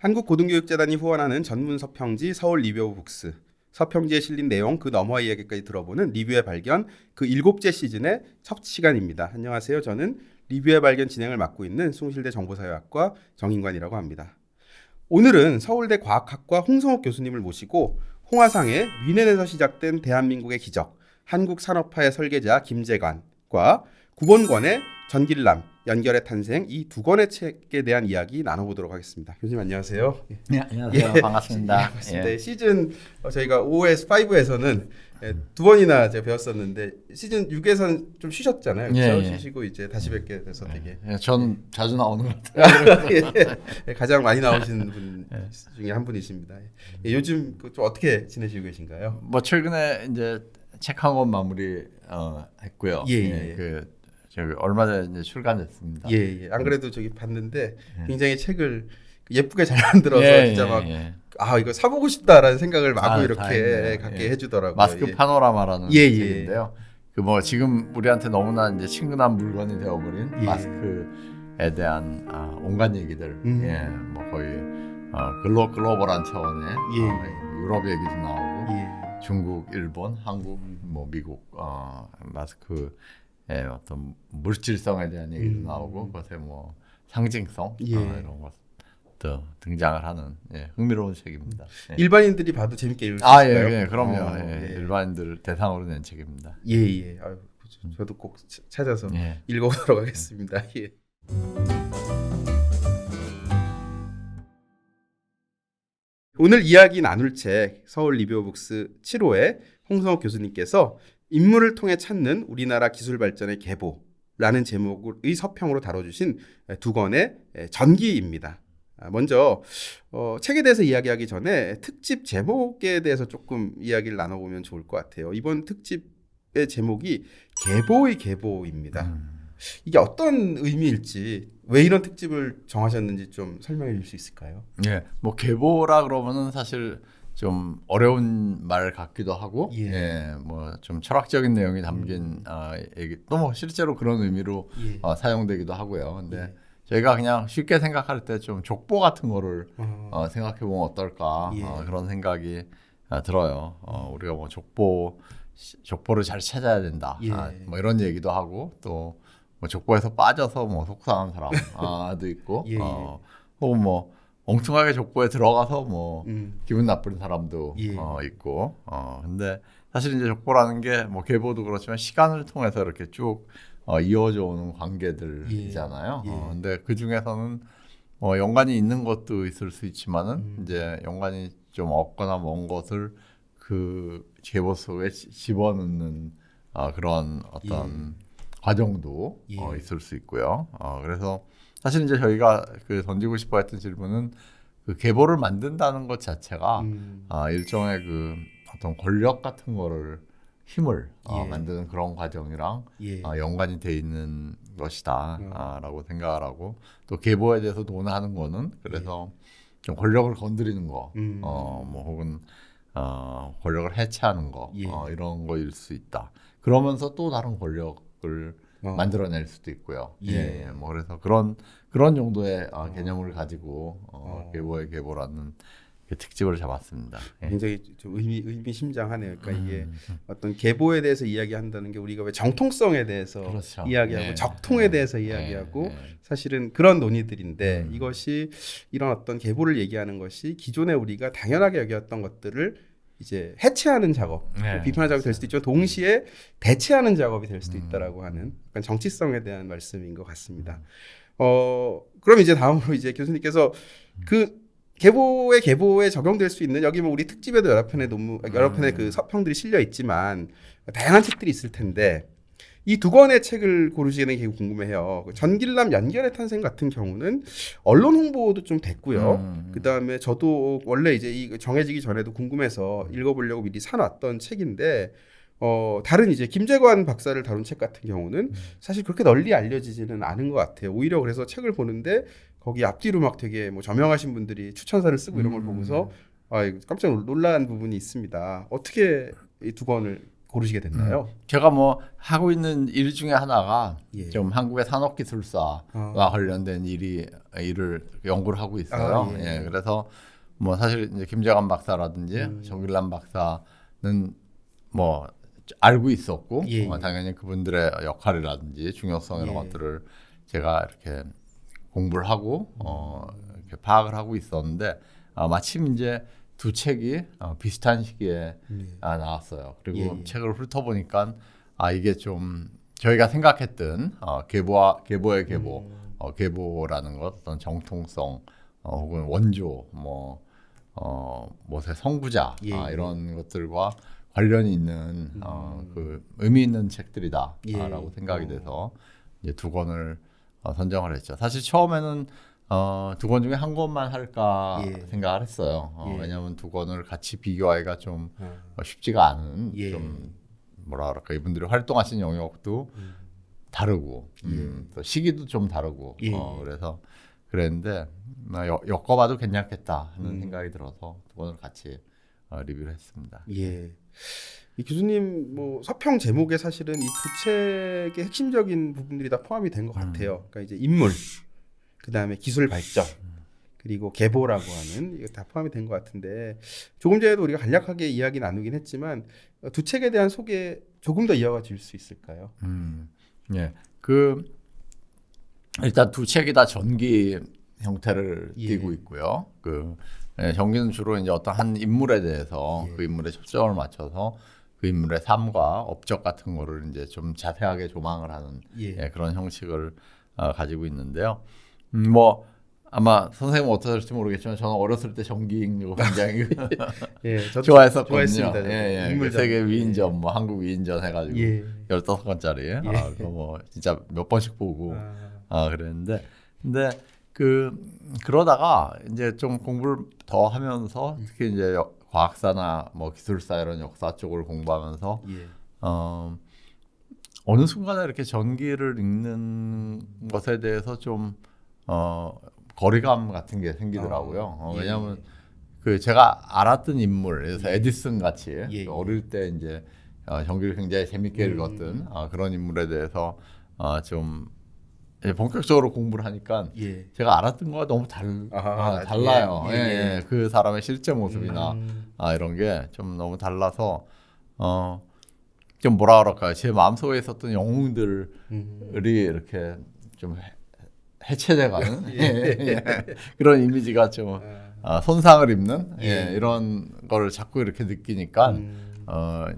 한국고등교육재단이 후원하는 전문 서평지 서울 리뷰 오브 북스. 서평지에 실린 내용 그 너머의 이야기까지 들어보는 리뷰의 발견 그 7째 시즌의 첫 시간입니다. 안녕하세요. 저는 리뷰의 발견 진행을 맡고 있는 숭실대 정보사회학과 정인관이라고 합니다. 오늘은 서울대 과학학과 홍성욱 교수님을 모시고 홍화상의 위넨에서 시작된 대한민국의 기적, 한국산업화의 설계자 김재관과 구본권의 전길남, 연결의 탄생 이 두 권의 책에 대한 이야기 나눠보도록 하겠습니다. 교수님 안녕하세요. 네, 안녕하세요. 반갑습니다. 반갑습니다. 예. 시즌 저희가 5에서 5에서는 두 번이나 제가 배웠었는데 시즌 6에서는 좀 쉬셨잖아요. 그렇죠? 쉬시고 이제 다시 뵙게 돼서 되게 저는 자주 나오는 것 같아요. 가장 많이 나오시는 분 중에 한 분이십니다. 요즘 좀 어떻게 지내시고 계신가요? 뭐 최근에 이제 책 한 권 마무리 했고요. 저기 얼마 전에 이제 출간됐습니다. 안 그래도 저기 봤는데 굉장히 책을 예쁘게 잘 만들어서 진짜 막 이거 사보고 싶다라는 생각을 마구 이렇게 다행이네요. 갖게 해주더라고요. 마스크 파노라마라는 책인데요. 그 뭐 지금 우리한테 너무나 이제 친근한 물건이 되어버린 마스크에 대한 온갖 얘기들, 뭐 거의 글로벌한 차원의 유럽 얘기도 나오고 중국, 일본, 한국, 뭐 미국 마스크 어떤 물질성에 대한 얘기도 나오고 그것의 뭐 상징성 이런 것도 등장을 하는 흥미로운 책입니다. 일반인들이 봐도 재밌게 읽을 수 있을까요? 그럼요. 일반인들 대상으로 낸 책입니다. 저도 꼭 찾아서 읽어보도록 하겠습니다. 오늘 이야기 나눌 책 서울 리뷰 오브 북스 7호에 홍성욱 교수님께서 인물을 통해 찾는 우리나라 기술 발전의 계보라는 제목의 서평으로 다뤄주신 두 권의 전기입니다. 먼저 책에 대해서 이야기하기 전에 특집 제목에 대해서 조금 이야기를 나눠보면 좋을 것 같아요. 이번 특집의 제목이 계보의 계보입니다. 이게 어떤 의미일지 왜 이런 특집을 정하셨는지 좀 설명해 줄 수 있을까요? 뭐 계보라 그러면은 사실 좀 어려운 말 같기도 하고, 뭐 좀 철학적인 내용이 담긴 얘기, 또 뭐 실제로 그런 의미로 사용되기도 하고요. 근데 저희가 그냥 쉽게 생각할 때 좀 족보 같은 거를 생각해 보면 어떨까 그런 생각이 들어요. 우리가 뭐 족보를 잘 찾아야 된다, 뭐 이런 얘기도 하고 또 뭐 족보에서 빠져서 뭐 속상한 사람도 있고, 혹은 뭐 엉뚱하게 족보에 들어가서 뭐 기분 나쁜 사람도 있고, 근데 사실 이제 족보라는 게 뭐 계보도 그렇지만 시간을 통해서 이렇게 쭉 이어져 오는 관계들이잖아요. 근데 그 중에서는 연관이 있는 것도 있을 수 있지만은 이제 연관이 좀 없거나 먼 것을 그 계보 속에 집어넣는 그런 어떤 과정도 있을 수 있고요. 그래서 사실 이제 저희가 그 던지고 싶어 했던 질문은 그 계보를 만든다는 것 자체가 일종의 그 어떤 권력 같은 거를 힘을 만드는 그런 과정이랑 연관이 돼 있는 것이다 라고 생각을 하고, 또 계보에 대해서 논하는 거는 그래서 좀 권력을 건드리는 거, 뭐 혹은 권력을 해체하는 거, 이런 거일 수 있다. 그러면서 또 다른 권력을 만들어낼 수도 있고요. 뭐 그래서 그런 정도의 개념을 가지고 계보의 계보라는 특집을 잡았습니다. 굉장히 좀 의미심장하네요. 그러니까 이게 어떤 계보에 대해서 이야기한다는 게 우리가 왜 정통성에 대해서 이야기하고 적통에 대해서 이야기하고 사실은 그런 논의들인데 이것이 이런 어떤 계보를 얘기하는 것이 기존에 우리가 당연하게 여겼던 것들을 이제 해체하는 작업, 비판의 작업이 될 수도 있지만 동시에 대체하는 작업이 될 수도 있다라고 하는 약간 정치성에 대한 말씀인 것 같습니다. 그럼 이제 다음으로 이제 교수님께서 그 계보에 적용될 수 있는, 여기 뭐 우리 특집에도 여러 편의 그 서평들이 실려 있지만 다양한 책들이 있을 텐데 이 두 권의 책을 고르시는 게 궁금해요. 전길남 연결의 탄생 같은 경우는 언론 홍보도 좀 됐고요. 그 다음에 저도 원래 이제 이 정해지기 전에도 궁금해서 읽어보려고 미리 사놨던 책인데, 다른 이제 김재관 박사를 다룬 책 같은 경우는 사실 그렇게 널리 알려지지는 않은 것 같아요. 오히려 그래서 책을 보는데 거기 앞뒤로 막 되게 뭐 저명하신 분들이 추천사를 쓰고 이런 걸 보고서 깜짝 놀란 부분이 있습니다. 어떻게 이 두 권을 고르시게 됐나요? 제가 뭐 하고 있는 일 중에 하나가 예. 좀 한국의 산업기술사와 관련된 일을 연구를 하고 있어요. 예. 예, 그래서 뭐 사실 이제 김재관 박사라든지 정길란 박사는 뭐 알고 있었고 예. 당연히 그분들의 역할이라든지 중요성 이런 것들을 제가 이렇게 공부를 하고 이렇게 파악을 하고 있었는데 마침 이제 두 책이 비슷한 시기에 나왔어요. 그리고 책을 훑어보니까 이게 좀 저희가 생각했던 계보의 계보, 계보라는 것, 어떤 정통성 혹은 원조, 뭐의 선구자 이런 것들과 관련이 있는 그 의미 있는 책들이다라고 생각이 돼서 이제 두 권을 선정을 했죠. 사실 처음에는 두 권 중에 한 권만 할까 생각을 했어요. 왜냐하면 두 권을 같이 비교하기가 좀 쉽지가 않은 좀 뭐라 그럴까 이분들이 활동하신 영역도 다르고 또 시기도 좀 다르고 그래서 그랬는데 엮어봐도 괜찮겠다 하는 생각이 들어서 두 권을 같이 리뷰를 했습니다. 예. 이 교수님 뭐 서평 제목에 사실은 이 두 책의 핵심적인 부분들이 다 포함이 된 것 같아요. 그러니까 이제 인물, 그 다음에 기술 발전, 그리고 계보라고 하는 이거 다 포함이 된 것 같은데 조금 전에도 우리가 간략하게 이야기 나누긴 했지만 두 책에 대한 소개 조금 더 이어가 줄 수 있을까요? 예, 일단 두 책이 다 전기 형태를 띠고 있고요. 전기는 주로 이제 어떤 한 인물에 대해서 그 인물에 초점을 맞춰서 그 인물의 삶과 업적 같은 거를 이제 좀 자세하게 조망을 하는 그런 형식을 가지고 있는데요. 뭐 아마 선생님은 어떠실지 모르겠지만 저는 어렸을 때 전기 읽는 거 굉장히 좋아했었거든요. 좋아했습니다. 예, 세계 위인전, 뭐 한국 위인전 해가지고 15권짜리 그거 뭐 진짜 몇 번씩 보고 그랬는데 근데 그러다가 이제 좀 공부를 더 하면서 특히 이제 과학사나 뭐 기술사 이런 역사 쪽을 공부하면서 어느 순간에 이렇게 전기를 읽는 것에 대해서 좀 거리감 같은 게 생기더라고요. 왜냐하면 제가 알았던 인물, 그래서 에디슨 같이 어릴 때 이제 전기를 굉장히 재밌게 읽었던 그런 인물에 대해서 좀 본격적으로 공부를 하니까 제가 알았던 거와 너무 달라요. 그 사람의 실제 모습이나 이런 게 좀 너무 달라서 좀 뭐라 그럴까요? 제 마음속에 있었던 영웅들이 이렇게 좀 해체돼가는 그런 이미지가 좀 손상을 입는 이런 거를 자꾸 이렇게 느끼니까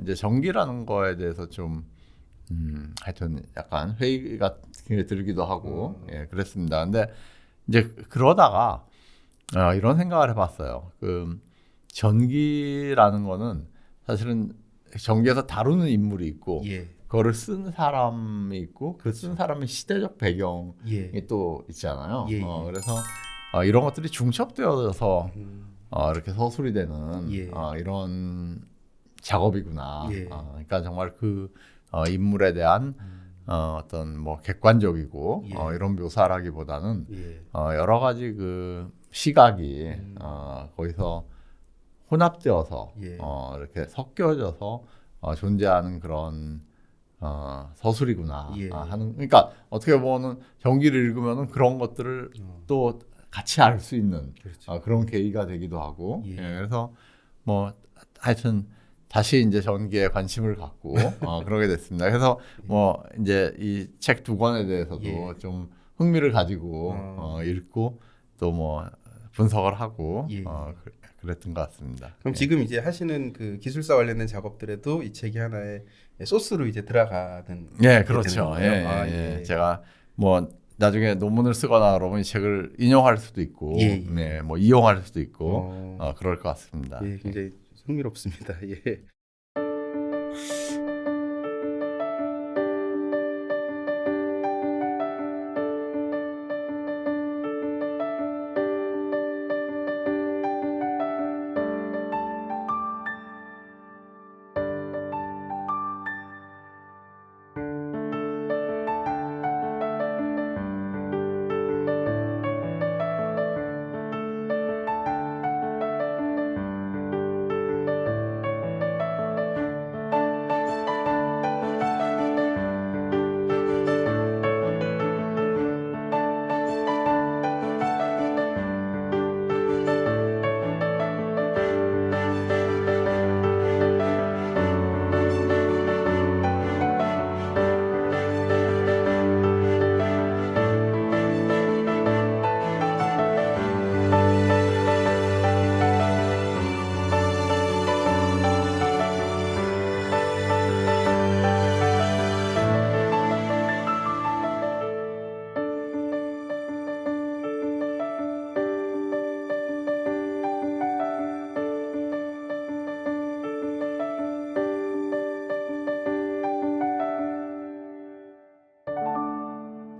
이제 전기라는 거에 대해서 좀 하여튼 약간 회의가 들기도 하고 그랬습니다. 근데 이제 그러다가 이런 생각을 해봤어요. 전기라는 거는 사실은 전기에서 다루는 인물이 있고 그거를 쓴 사람이 있고 그 쓴 사람의 시대적 배경이 또 있잖아요. 그래서 이런 것들이 중첩되어서 이렇게 서술이 되는 이런 작업이구나. 그러니까 정말 인물에 대한 어떤 뭐 객관적이고 이런 묘사라기보다는 여러 가지 시각이 거기서 혼합되어서 이렇게 섞여져서 존재하는 그런 서술이구나 하는. 그러니까 어떻게 보면은 전기를 읽으면은 그런 것들을 또 같이 알 수 있는 그런 계기가 되기도 하고. 그래서 뭐 하여튼 다시 이제 전기에 관심을 갖고 그러게 됐습니다. 그래서 뭐 이제 이 책 두 권에 대해서도 좀 흥미를 가지고 읽고 또 뭐 분석을 하고 그랬던 것 같습니다. 그럼 지금 이제 하시는 그 기술사 관련된 작업들에도 이 책이 하나의 소스로 이제 들어가는. 그렇죠. 제가 뭐 나중에 논문을 쓰거나 그러면 이 책을 인용할 수도 있고, 뭐 이용할 수도 있고, 그럴 것 같습니다. 굉장히 흥미롭습니다.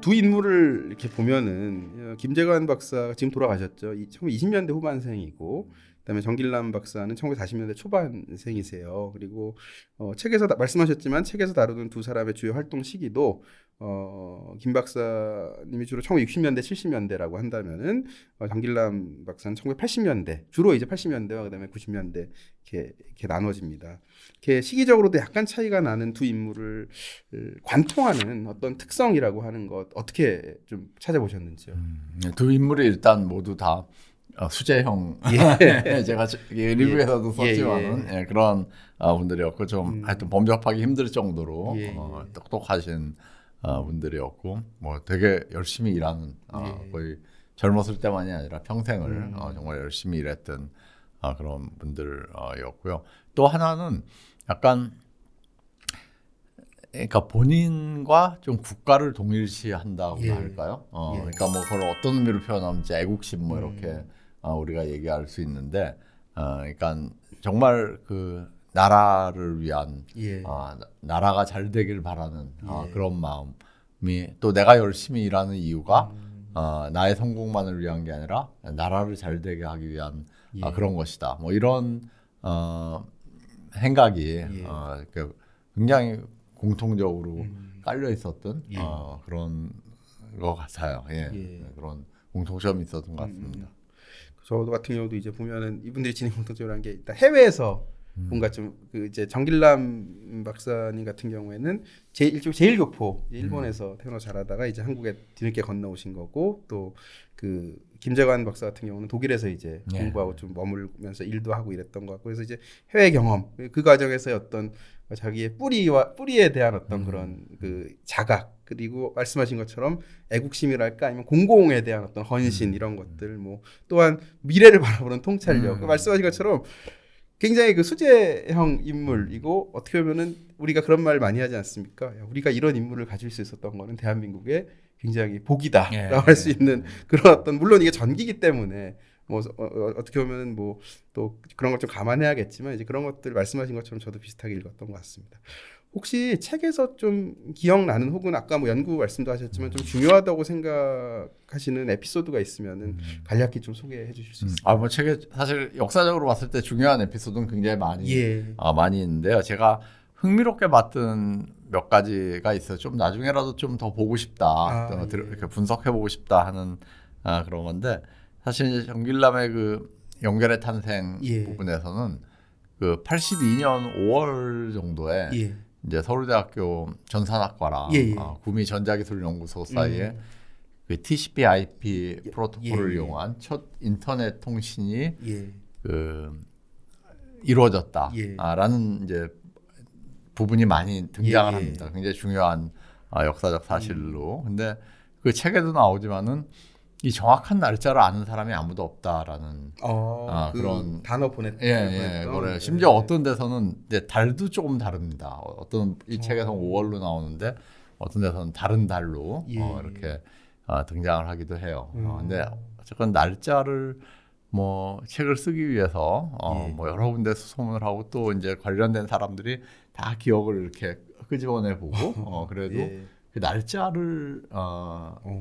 두 인물을 이렇게 보면은 김재관 박사가 지금 돌아가셨죠. 1920년대 후반생이고, 그다음에 정길남 박사는 1940년대 초반생이세요. 그리고 책에서 말씀하셨지만 책에서 다루는 두 사람의 주요 활동 시기도 김 박사님이 주로 1960년대 70년대라고 한다면은 정길남 박사는 1980년대 주로 이제 80년대와 그다음에 90년대 이렇게 나눠집니다. 이렇게 시기적으로도 약간 차이가 나는 두 인물을 관통하는 어떤 특성이라고 하는 것 어떻게 좀 찾아보셨는지요? 두 인물이 일단 모두 다 수재형 제가 리뷰에서도 썼지만은 그런 분들이었고 좀 하여튼 범접하기 힘들 정도로 똑똑하신 분들이었고 뭐 되게 열심히 일하는 거의 젊었을 때만이 아니라 평생을 정말 열심히 일했던 그런 분들이었고요. 또 하나는 약간 그러니까 본인과 좀 국가를 동일시한다고 할까요? 그러니까 뭐 그걸 어떤 의미로 표현하면지 애국심 뭐 이렇게 우리가 얘기할 수 있는데, 그러니까 정말 그 나라를 위한 나라가 잘 되길 바라는 그런 마음이 또 내가 열심히 일하는 이유가 나의 성공만을 위한 게 아니라 나라를 잘 되게 하기 위한 그런 것이다. 뭐 이런 생각이 굉장히 공통적으로 깔려 있었던 그런 것 같아요. 그런 공통점이 있었던 것 같습니다. 저도 같은 경우도 이제 보면은 이분들이 진행 공통적으로 한 게 일단 해외에서 뭔가 좀 그 이제 정길남 박사님 같은 경우에는 제일 교포 일본에서 태어나 자라다가 이제 한국에 뒤늦게 건너오신 거고, 또 그 김재관 박사 같은 경우는 독일에서 이제 공부하고 좀 머물면서 일도 하고 이랬던 것 같고, 그래서 이제 해외 경험 그 과정에서의 어떤 자기의 뿌리에 대한 어떤 그런 그 자각, 그리고 말씀하신 것처럼 애국심이랄까 아니면 공공에 대한 어떤 헌신 이런 것들, 뭐 또한 미래를 바라보는 통찰력, 말씀하신 것처럼 굉장히 그 수재형 인물이고, 어떻게 보면은 우리가 그런 말 많이 하지 않습니까? 야, 우리가 이런 인물을 가질 수 있었던 거는 대한민국의 굉장히 복이다라고 할 수 있는 그런 어떤, 물론 이게 전기기 때문에 뭐 어떻게 보면은 뭐 또 그런 걸 좀 감안해야겠지만 이제 그런 것들 말씀하신 것처럼 저도 비슷하게 읽었던 것 같습니다. 혹시 책에서 좀 기억나는, 혹은 아까 뭐 연구 말씀도 하셨지만 좀 중요하다고 생각하시는 에피소드가 있으면은 간략히 좀 소개해 주실 수 있을까요? 뭐 책에 사실 역사적으로 봤을 때 중요한 에피소드는 굉장히 많이 있는데요. 제가 흥미롭게 봤던 몇 가지가 있어요. 좀 나중에라도 좀 더 보고 싶다, 이렇게 분석해 보고 싶다 하는 그런 건데, 사실 정길남의 그 연결의 탄생 부분에서는 그 82년 5월 정도에 이제 서울대학교 전산학과랑 구미 전자기술연구소 사이에 그 TCP/IP 프로토콜을 이용한 첫 인터넷 통신이 그 이루어졌다라는 이제 부분이 많이 등장을 합니다. 굉장히 중요한 역사적 사실로. 근데 그 책에도 나오지만은 이 정확한 날짜를 아는 사람이 아무도 없다라는 그런 단어 보냈던. 거래. 심지어 어떤 데서는 이제 달도 조금 다릅니다. 어떤 이 책에서 5월로 나오는데 어떤 데서는 다른 달로 이렇게 등장을 하기도 해요. 근데 어쨌건 날짜를 뭐 책을 쓰기 위해서 뭐 여러 군데서 소문을 하고, 또 이제 관련된 사람들이 다 기억을 이렇게 끄집어내 보고 그래도 그 날짜를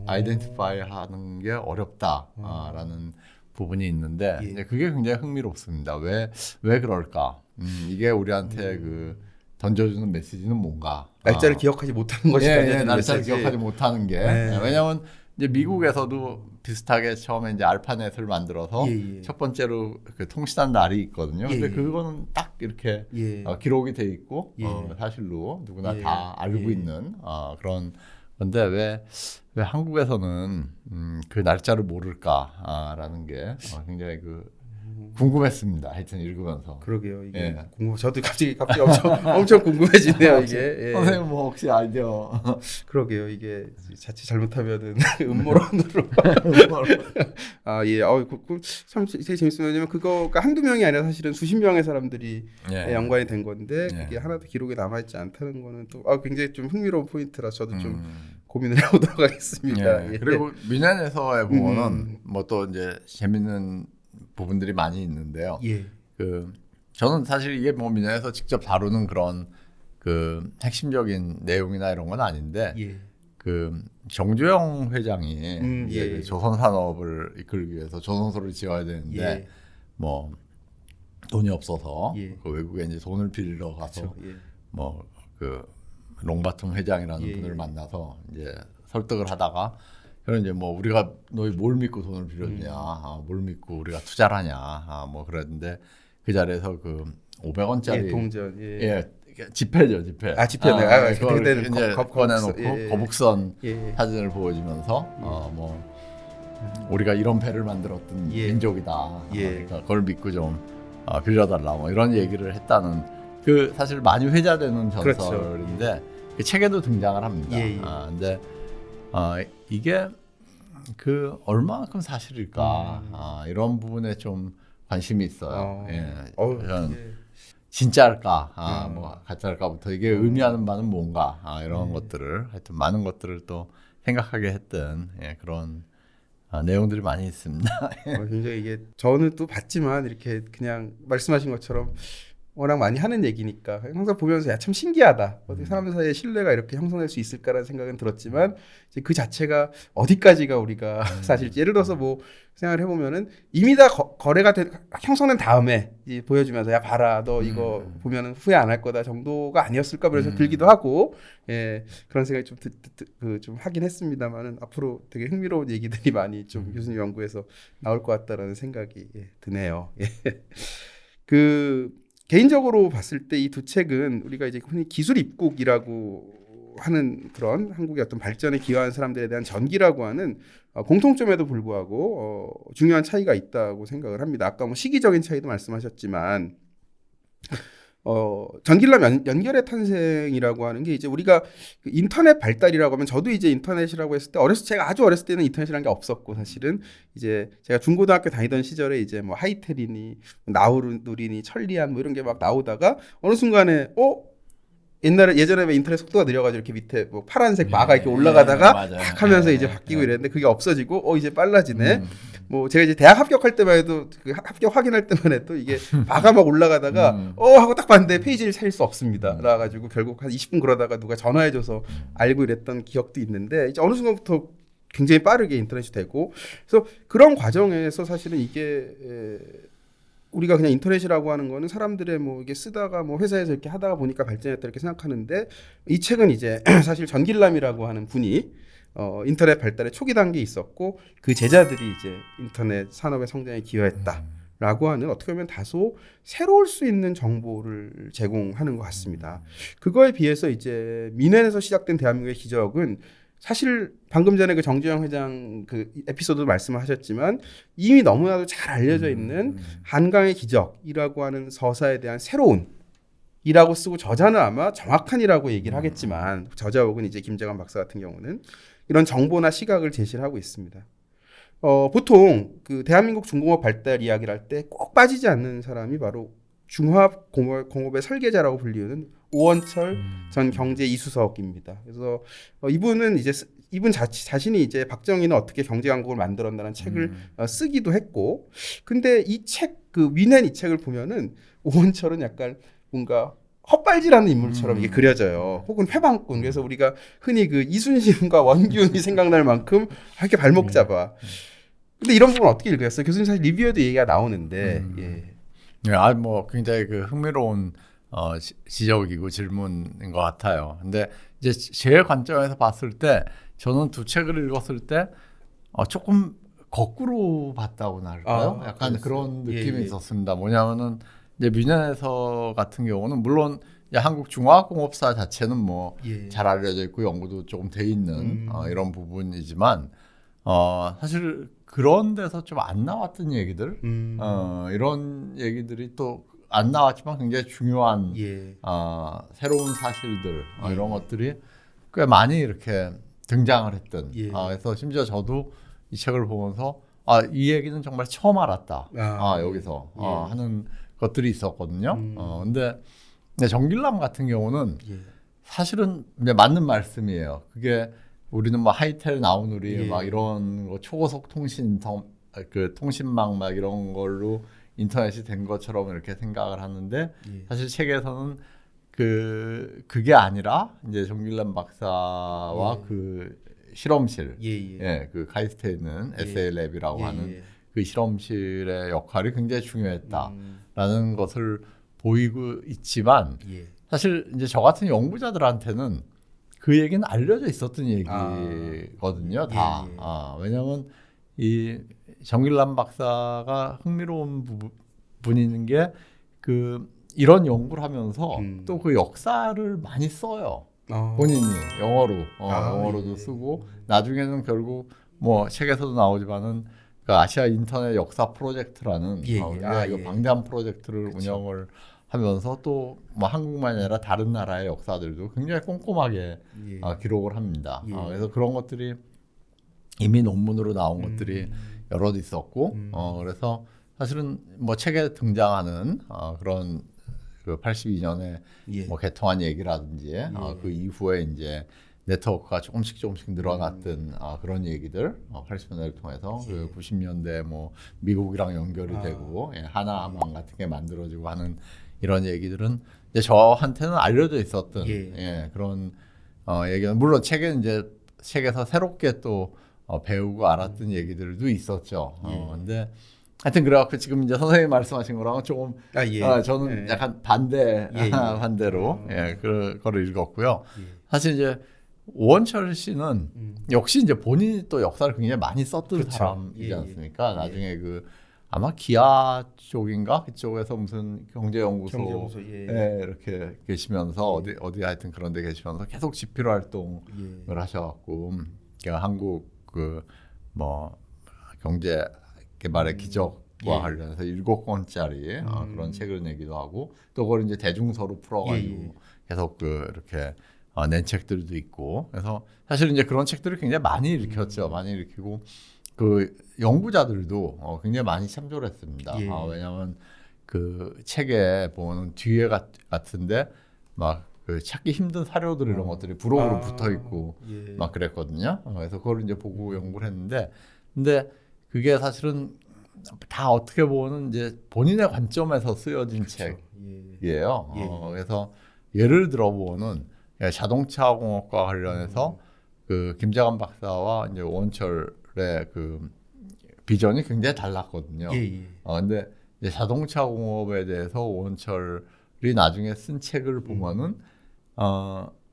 아이덴티파이 하는 게 어렵다라는 부분이 있는데 이제 그게 굉장히 흥미롭습니다. 왜 그럴까? 이게 우리한테 그 던져주는 메시지는 뭔가? 날짜를 기억하지 못하는 것이다. 날짜를 기억하지 못하는 게. 왜냐하면 이제 미국에서도 비슷하게 처음에 이제 알파넷을 만들어서 첫 번째로 그 통신한 날이 있거든요. 근데 그거는 딱 이렇게 기록이 돼 있고 사실로 누구나 다 알고 있는 그런 건데, 왜 한국에서는 그 날짜를 모를까라는 게 굉장히 그 궁금했습니다. 하여튼 읽으면서. 그러게요. 이게 저도 갑자기 엄청 궁금해지네요. 이게. 선생님 뭐 혹시 아이디어? 그러게요. 이게 자칫 잘못하면은 음모론으로. 참 되게 재밌어요. 왜냐면 그거가 한두 명이 아니라 사실은 수십 명의 사람들이 연관이 된 건데 그게 하나도 기록에 남아 있지 않다는 거는 또 굉장히 좀 흥미로운 포인트라 저도 좀 고민을 해보도록 하겠습니다. 그리고 민현에서의 보면은 뭐 또 이제 재밌는 부분들이 많이 있는데요. 그 저는 사실 이게 뭐 민현에서 직접 다루는 그런 그 핵심적인 내용이나 이런 건 아닌데 그 정주영 회장이 이제 예. 그 조선산업을 이끌기 위해서 조선소를 지어야 되는데 예. 뭐 돈이 없어서 예. 그 외국에 이제 돈을 빌리러 가서 그렇죠. 예. 뭐 그 롱바텀 회장이라는 예. 분을 만나서 이제 설득을 하다가 그런 이제 뭐 우리가 너희 뭘 믿고 돈을 빌렸냐, 뭘 믿고 우리가 투자를 하냐, 뭐 그랬는데 그 자리에서 그 500원짜리 예, 동전. 예. 예, 지폐죠, 지폐. 지폐네. 그걸 이제 꺼내놓고 예. 거북선 예. 사진을 보여주면서 뭐 우리가 이런 배를 만들었던 예. 민족이다. 예. 그러니까 그걸 믿고 좀 빌려달라. 뭐 이런 얘기를 했다는 그 사실 많이 회자되는 전설인데 그렇죠. 그 책에도 등장을 합니다. 예. 근데 이게 그 얼마만큼 사실일까 이런 부분에 좀 관심이 있어요. 저는 진짜일까, 뭐 가짜일까부터 이게 의미하는 바는 뭔가 이런 것들을 하여튼 많은 것들을 또 생각하게 했던 그런 내용들이 많이 있습니다. 굉장히 이게 저는 또 봤지만 이렇게 그냥 말씀하신 것처럼 워낙 많이 하는 얘기니까 항상 보면서 야, 참 신기하다. 어떻게 사람들 사이에 신뢰가 이렇게 형성될 수 있을까라는 생각은 들었지만 이제 그 자체가 어디까지가 우리가 사실 예를 들어서 뭐 생각을 해보면은 이미 다 거래가 형성된 다음에 이제 보여주면서 야 봐라 너 이거 보면은 후회 안 할 거다 정도가 아니었을까 그래서 들기도 하고 그런 생각이 좀 하긴 했습니다만은 앞으로 되게 흥미로운 얘기들이 많이 좀 교수님 연구에서 나올 것 같다라는 생각이 드네요. 개인적으로 봤을 때 이 두 책은 우리가 이제 흔히 기술 입국이라고 하는 그런 한국의 어떤 발전에 기여한 사람들에 대한 전기라고 하는 공통점에도 불구하고 중요한 차이가 있다고 생각을 합니다. 아까 뭐 시기적인 차이도 말씀하셨지만 전기람 연결의 탄생이라고 하는 게 이제 우리가 그 인터넷 발달이라고 하면 저도 이제 인터넷이라고 했을 때 제가 아주 어렸을 때는 인터넷이라는 게 없었고 사실은 이제 제가 중고등학교 다니던 시절에 이제 뭐 하이텔이니 나우루리니 천리안 뭐 이런 게 막 나오다가 어느 순간에 예전에 왜 인터넷 속도가 느려가지고 이렇게 밑에 뭐 파란색 마가 이렇게 올라가다가 팍 하면서 이제 바뀌고 이랬는데 그게 없어지고 이제 빨라지네. 뭐 제가 이제 대학 합격할 때만 해도 그 합격 확인할 때만 해도 이게 마가 막 올라가다가 하고 딱 봤는데 페이지를 살 수 없습니다. 그래가지고 결국 한 20분 그러다가 누가 전화해줘서 알고 이랬던 기억도 있는데 이제 어느 순간부터 굉장히 빠르게 인터넷이 되고 그래서 그런 과정에서 사실은 이게 우리가 그냥 인터넷이라고 하는 거는 사람들의 뭐 이게 쓰다가 뭐 회사에서 이렇게 하다가 보니까 발전했다 이렇게 생각하는데 이 책은 이제 사실 전길남이라고 하는 분이 인터넷 발달의 초기 단계에 있었고 그 제자들이 이제 인터넷 산업의 성장에 기여했다라고 하는 어떻게 보면 다소 새로울 수 있는 정보를 제공하는 것 같습니다. 그거에 비해서 이제 미넨에서 시작된 대한민국의 기적은 사실 방금 전에 그 정주영 회장 그 에피소드도 말씀하셨지만 이미 너무나도 잘 알려져 있는 한강의 기적이라고 하는 서사에 대한 새로운이라고 쓰고 저자는 아마 정확한이라고 얘기를 하겠지만 저자 혹은 이제 김재관 박사 같은 경우는 이런 정보나 시각을 제시를 하고 있습니다. 보통 그 대한민국 중공업 발달 이야기를 할 때 꼭 빠지지 않는 사람이 바로 중화공업의 설계자라고 불리우는 오원철 전 경제 이수석입니다. 그래서 이분은 이제 이분 자신이 이제 박정희는 어떻게 경제 강국을 만들었다는 책을 쓰기도 했고, 근데 이 책 그 위넨 이 책을 보면은 오원철은 약간 뭔가 헛발질하는 인물처럼 이게 그려져요. 혹은 회방꾼. 그래서 우리가 흔히 그 이순신과 원균이 생각날 만큼 이렇게 발목 잡아. 근데 이런 부분 어떻게 읽으셨어요? 교수님 사실 리뷰에도 얘기가 나오는데. 뭐 굉장히 그 흥미로운 지적이고 질문인 것 같아요. 근데 이제 제 관점에서 봤을 때 저는 두 책을 읽었을 때 조금 거꾸로 봤다고나 할까요? 약간 그런 느낌이 있었습니다. 뭐냐면은 이제 미넨에서 같은 경우는 물론 한국 중화공업사 자체는 뭐 잘 알려져 있고 연구도 조금 돼 있는 이런 부분이지만 사실 그런 데서 좀 안 나왔던 얘기들 이런 얘기들이 또 안 나왔지만 굉장히 중요한 새로운 사실들 이런 것들이 꽤 많이 이렇게 등장을 했던 그래서 심지어 저도 이 책을 보면서 이 얘기는 정말 처음 알았다 여기서 하는 것들이 있었거든요. 근데 정길남 같은 경우는 사실은 이제 맞는 말씀이에요. 그게 우리는 뭐 하이텔 나우누리 막 이런 거 초고속 통신망 막 이런 걸로 인터넷이 된 것처럼 이렇게 생각을 하는데 사실 책에서는 그게 아니라 이제 정길남 박사와 그 실험실, 그 카이스트에 있는 SA랩이라고 하는 그 실험실의 역할이 굉장히 중요했다라는 것을 보이고 있지만 사실 이제 저 같은 연구자들한테는 그 얘기는 알려져 있었던 얘기거든요. 다. 왜냐하면 이 정길남 박사가 흥미로운 부분인 게 이런 연구를 하면서 또 그 역사를 많이 써요. 본인이 영어로도 쓰고 나중에는 결국 뭐 책에서도 나오지만은 그 아시아 인터넷 역사 프로젝트라는 이거 방대한 프로젝트를 운영을 하면서 또 뭐 한국만이 아니라 다른 나라의 역사들도 굉장히 꼼꼼하게 기록을 합니다. 그래서 그런 것들이 이미 논문으로 나온 것들이 여럿 있었고 그래서 사실은 뭐 책에 등장하는 그런 그 82년에 뭐 개통한 얘기라든지 그 이후에 이제 네트워크가 조금씩 늘어났던 그런 얘기들 80년대를 통해서 그 90년대 뭐 미국이랑 연결이 되고 하나만 같은 게 만들어지고 하는 이런 얘기들은 이제 저한테는 알려져 있었던 그런 얘기는 물론 책에서 새롭게 또 배우고 알았던 얘기들도 있었죠. 근데 하여튼 그래갖고 지금 이제 선생님이 말씀하신 거랑은 조금 저는 약간 반대로 그거를 읽었고요. 사실 이제 오원철 씨는 역시 이제 본인이 또 역사를 굉장히 많이 썼던 사람이지 않습니까? 나중에 아마 기아 쪽인가 그쪽에서 무슨 경제연구소 이렇게 계시면서 어디 하여튼 그런 데 계시면서 계속 집필 활동을 하셔갖고 한국 뭐 경제 개발의 기적과 관련해서 7권짜리 그런 책을 내기도 하고 또 그걸 이제 대중서로 풀어가지고 계속 이렇게 낸 책들도 있고 그래서 사실 이제 그런 책들을 굉장히 많이 일으켰죠. 많이 일으키고 그 연구자들도 굉장히 많이 참조를 했습니다. 왜냐하면 그 책에 보면 뒤에 같은데 막 찾기 힘든 사료들 이런 것들이 부록으로 붙어 있고 막 그랬거든요. 그래서 그걸 이제 보고 연구를 했는데 근데 그게 사실은 다 어떻게 보면 이제 본인의 관점에서 쓰여진 책이에요. 그래서 예를 들어 보면은 자동차 공업과 관련해서 그 김재관 박사와 이제 오원철의 그 비전이 굉장히 달랐거든요. 근데 이제 자동차 공업에 대해서 오원철이 나중에 쓴 책을 보면은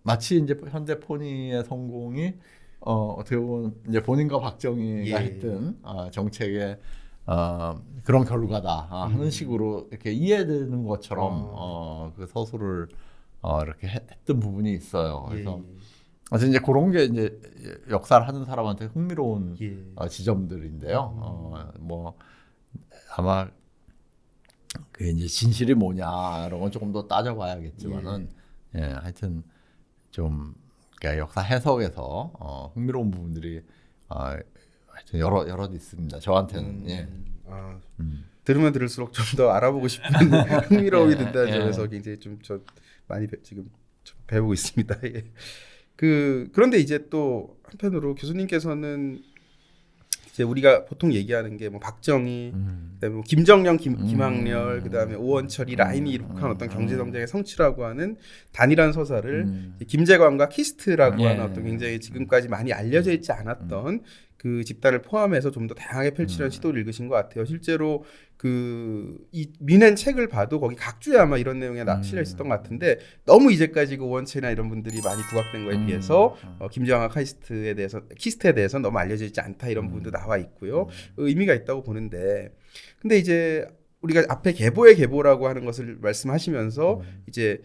마치 이제 현대포니의 성공이 어떻게 보면 이제 본인과 박정희가 했던 정책의 그런 결과다 하는 식으로 이렇게 이해되는 것처럼 그 서술을 이렇게 했던 부분이 있어요. 그래서 이제 그런 게 이제 역사를 하는 사람한테 흥미로운 지점들인데요. 뭐 아마 그 이제 진실이 뭐냐 이런 건 조금 더 따져봐야겠지만은 하여튼 좀 그러니까 역사 해석에서 흥미로운 부분들이 하여튼 여러 있습니다. 저한테는 들으면 들을수록 좀 더 알아보고 싶은 흥미로움이 든다는 점에서 굉장히 저 많이 지금 좀 배우고 있습니다. 그런데 이제 또 한편으로 교수님께서는 이제 우리가 보통 얘기하는 게 뭐 박정희, 그다음에 뭐 김정령, 김학렬, 그다음에 오원철이 라인이 이룩한 어떤 경제 성장의 성취라고 하는 단일한 서사를 김재관과 키스트라고 하는 어떤 굉장히 지금까지 많이 알려져 있지 않았던 그 집단을 포함해서 좀 더 다양하게 펼치려는 시도를 읽으신 것 같아요. 실제로 이 미넨 책을 봐도 거기 각주에 아마 이런 내용이 실려 있었던 것 같은데 너무 이제까지 그 오원철이나 이런 분들이 많이 부각된 거에 비해서 김재관과 키스트에 대해서 너무 알려져 있지 않다 이런 부분도 나와 있고요. 의미가 있다고 보는데 근데 이제 우리가 앞에 계보라고 하는 것을 말씀하시면서 이제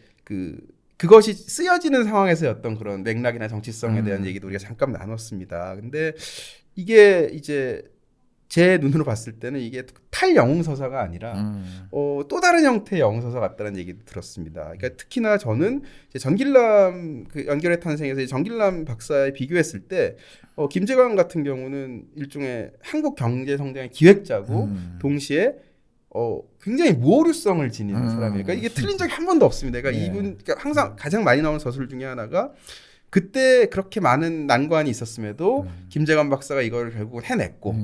그것이 쓰여지는 상황에서의 어떤 그런 맥락이나 정치성에 대한 얘기도 우리가 잠깐 나눴습니다. 근데 이게 이제 제 눈으로 봤을 때는 이게 탈영웅서사가 아니라 또 다른 형태의 영웅서사 같다는 얘기도 들었습니다. 그러니까 특히나 저는 이제 전길남 연결의 탄생에서 전길남 박사에 비교했을 때 김재관 같은 경우는 일종의 한국 경제 성장의 기획자고 동시에 굉장히 모호류성을 지니는 사람이에요. 그러니까 이게 틀린 적이 한 번도 없습니다. 그러니까 그러니까 항상 가장 많이 나오는 서술 중에 하나가 그때 그렇게 많은 난관이 있었음에도 김재관 박사가 이걸 결국 해냈고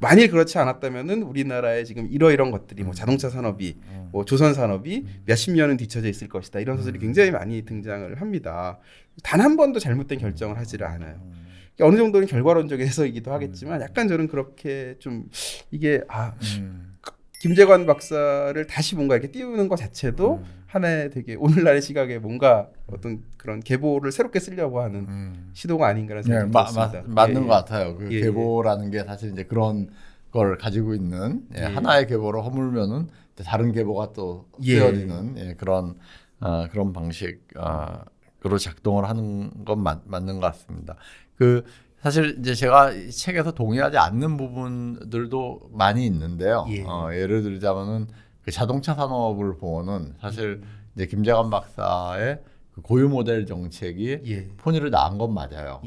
만일 그렇지 않았다면은 우리나라에 지금 이런 것들이 뭐 자동차 산업이 뭐 조선 산업이 몇십 년은 뒤처져 있을 것이다. 이런 소설이 굉장히 많이 등장을 합니다. 단 한 번도 잘못된 결정을 하지를 않아요. 어느 정도는 결과론적인 해석이기도 하겠지만 약간 저는 그렇게 좀 이게 김재관 박사를 다시 뭔가 이렇게 띄우는 것 자체도 하나의 되게 오늘날의 시각에 뭔가 어떤 그런 계보를 새롭게 쓰려고 하는 시도가 아닌가라는 생각이 들었습니다. 맞는 것 같아요. 그 계보라는 게 사실 이제 그런 걸 가지고 있는 하나의 계보를 허물면은 다른 계보가 또 쓰여지는 그런 방식으로 작동을 하는 건 맞는 것 같습니다. 그 사실 이제 제가 이 책에서 동의하지 않는 부분들도 많이 있는데요. 예를 들자면은 그 자동차 산업을 보면은 사실 이제 김재관 박사의 그 고유 모델 정책이 포니를 낳은 건 맞아요.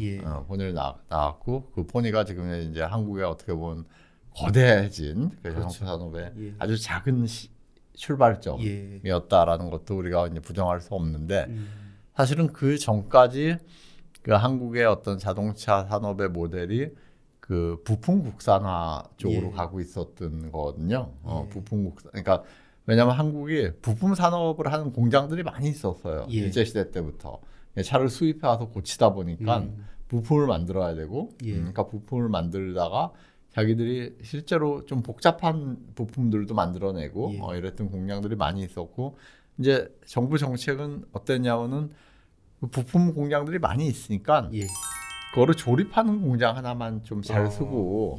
포니를 낳았고 그 포니가 지금 이제 한국에 어떻게 보면 거대해진 그 자동차 산업의 아주 작은 출발점이었다라는 것도 우리가 이제 부정할 수 없는데 사실은 그 전까지 그 한국의 어떤 자동차 산업의 모델이 그 부품 국산화 쪽으로 가고 있었던 거거든요. 부품 국산. 그러니까 왜냐하면 한국이 부품 산업을 하는 공장들이 많이 있었어요. 일제 시대 때부터 차를 수입해 와서 고치다 보니까 부품을 만들어야 되고, 그러니까 부품을 만들다가 자기들이 실제로 좀 복잡한 부품들도 만들어내고 이랬던 공장들이 많이 있었고, 이제 정부 정책은 어땠냐면은 부품 공장들이 많이 있으니까 그거를 조립하는 공장 하나만 좀 잘 쓰고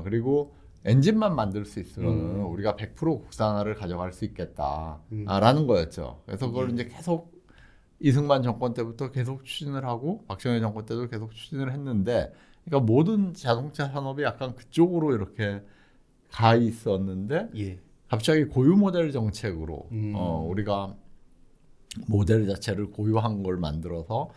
그리고 엔진만 만들 수 있으면 우리가 100% 국산화를 가져갈 수 있겠다라는 거였죠. 그래서 그걸 이제 계속 이승만 정권 때부터 계속 추진을 하고 박정희 정권 때도 계속 추진을 했는데, 그러니까 모든 자동차 산업이 약간 그쪽으로 이렇게 가 있었는데 갑자기 고유 모델 정책으로 우리가 모델 자체를 고유한 걸 만들어서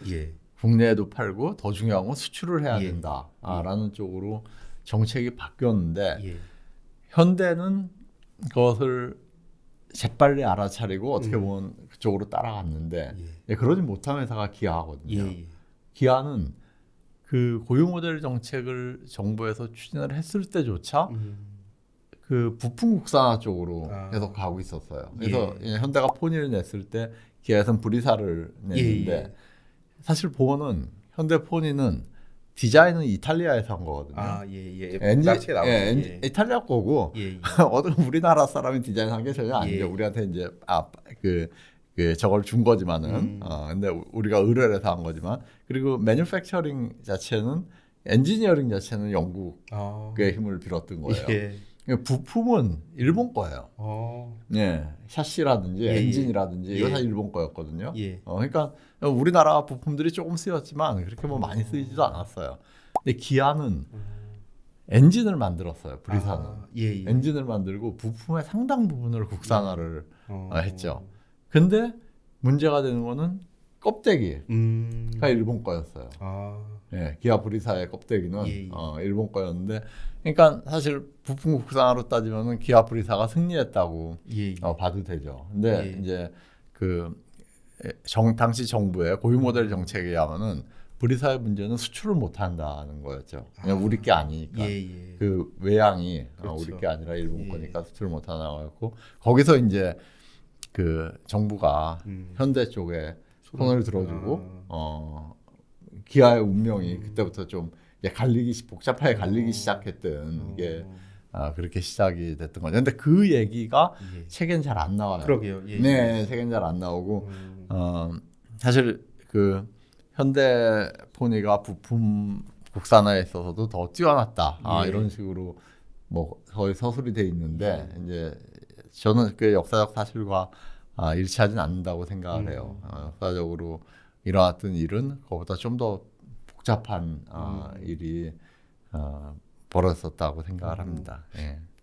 국내에도 팔고 더 중요한 건 수출을 해야 된다라는 쪽으로 정책이 바뀌었는데 현대는 그것을 재빨리 알아차리고 어떻게 보면 그쪽으로 따라갔는데 그러지 못한 회사가 기아거든요. 기아는 그 고유 모델 정책을 정부에서 추진을 했을 때조차 그 부품 국산화 쪽으로 계속 가고 있었어요. 그래서 현대가 포니를 냈을 때 기아에서는 브리사를 냈는데 사실 보면은 현대 포니는 디자인은 이탈리아에서 한 거거든요. 엔진 이탈리아 거고 어떤 우리나라 사람이 디자인한 게 전혀 아니죠. 우리한테 이제 그 저걸 준 거지만은 근데 우리가 의뢰를 해서 한 거지만, 그리고 매뉴팩처링 자체는 엔지니어링 자체는 영국의 힘을 빌었던 거예요. 부품은 일본 거예요. 샤시라든지 엔진이라든지 이거 다 일본 거였거든요. 그러니까 우리나라 부품들이 조금 쓰였지만 그렇게 뭐 많이 쓰이지도 않았어요. 근데 기아는 엔진을 만들었어요. 브리사는 엔진을 만들고 부품의 상당 부분을 국산화를 했죠. 근데 문제가 되는 거는 껍데기가 일본 거였어요. 기아 브리사의 껍데기는 일본 거였는데, 그러니까 사실 부품 국산화로 따지면은 기아 브리사가 승리했다고 봐도 되죠. 근데 이제 그 당시 정부의 고유 모델 정책에 의하면은 브리사의 문제는 수출을 못 한다는 거였죠. 그냥 우리 게 아니니까. 그 외양이 우리 게 아니라 일본 거니까 수출을 못 하는 거였고, 거기서 이제 그 정부가 현대 쪽에 손을 들어주고 기아의 운명이 그때부터 좀 복잡하게 갈리기 시작했던 게 그렇게 시작이 됐던 거죠. 근데 그 얘기가 책엔 잘 안 나와요. 그러게요. 책엔 잘 안 나오고 사실 그 현대 포니가 부품 국산화에 있어서도 더 뛰어났다. 이런 식으로 뭐 거의 서술이 돼 있는데 이제 저는 그 역사적 사실과 일치하진 않는다고 생각을 해요. 역사적으로 일어났던 일은 그거보다 좀 더 복잡한 일이 벌어졌다고 생각을 합니다.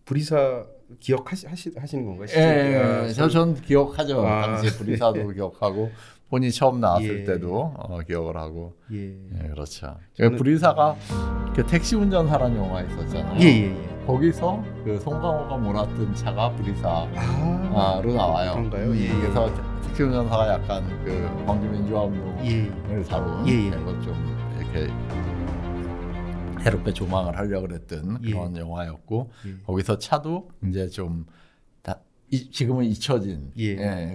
브리사 기억하시는 건가요? 전 기억하죠. 당시 브리사도 기억하고 폰이 처음 나왔을 때도 기억을 하고. 그렇죠. 브리사가 그 택시 운전사라는 영화 있었잖아요. 거기서 그 송강호가 몰았던 차가 브리사로 나와요. 그런가요? 그래서 택시 운전사가 약간 그 광주민주화 운동을 다룬 걸 좀 이렇게 새롭게 조망을 하려고 그랬던 그런 영화였고 거기서 차도 이제 좀 지금은 잊혀진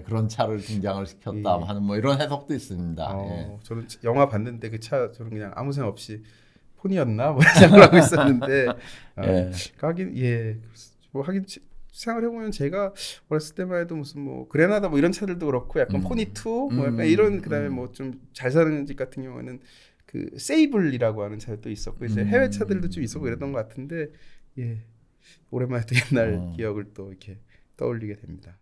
그런 차를 등장을 시켰다 하는 뭐 이런 해석도 있습니다. 저는 영화 봤는데 그 차 저는 그냥 아무 생각 없이 폰이었나 뭐 생각을 하고 있었는데 하긴 뭐 하긴 생각을 해보면 제가 어렸을 때만 해도 무슨 뭐 그레나다 뭐 이런 차들도 그렇고 약간 포니2 뭐 약간 이런 그다음에 뭐 좀 잘 사는 집 같은 경우에는 그 세이블이라고 하는 차도 있었고 이제 해외 차들도 좀 있었고 이랬던 것 같은데 오랜만에 또 옛날 기억을 또 이렇게 떠올리게 됩니다.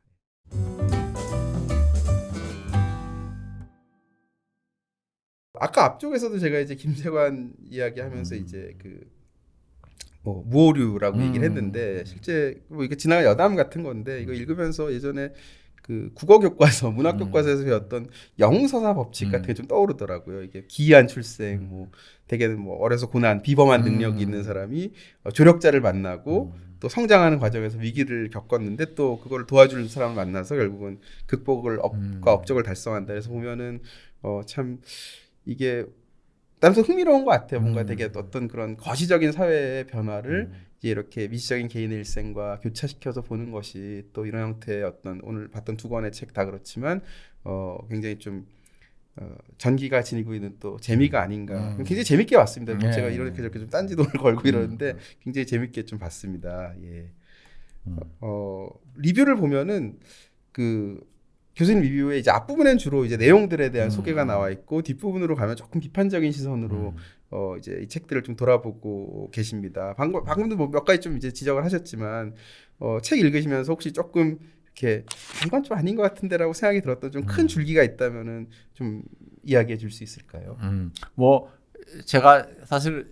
아까 앞쪽에서도 제가 이제 김세관 이야기하면서 이제 그 뭐 무오류라고 얘기를 했는데 실제 뭐 이게 지나간 여담 같은 건데 이거 읽으면서 예전에 그 국어 교과서, 문학 교과서에서 배웠던 영웅서사 법칙 같은 게 좀 떠오르더라고요. 이게 기이한 출생, 뭐 대개는 뭐 어려서 고난, 비범한 능력이 있는 사람이 조력자를 만나고 또 성장하는 과정에서 위기를 겪었는데 또 그걸 도와줄 사람을 만나서 결국은 극복을 업과 업적을 달성한다. 그래서 보면은 참 이게 나름대로 흥미로운 것 같아요. 뭔가 되게 어떤 그런 거시적인 사회의 변화를 이제 이렇게 미시적인 개인의 일생과 교차시켜서 보는 것이 또 이런 형태의 어떤 오늘 봤던 두 권의 책 다 그렇지만 굉장히 좀 전기가 지니고 있는 또 재미가 아닌가. 굉장히 재밌게 봤습니다. 제가 이렇게 저렇게 좀 딴지돈을 걸고 이러는데 굉장히 재밌게 좀 봤습니다. 리뷰를 보면은 그 교수님 리뷰에 이제 앞부분엔 주로 이제 내용들에 대한 소개가 나와 있고 뒷부분으로 가면 조금 비판적인 시선으로 이제 이 책들을 좀 돌아보고 계십니다. 방금도 뭐 몇 가지 좀 이제 지적을 하셨지만 책 읽으시면서 혹시 조금 이렇게 이건 좀 아닌 것 같은데라고 생각이 들었던 좀 큰 줄기가 있다면은 좀 이야기해 줄 수 있을까요? 뭐 제가 사실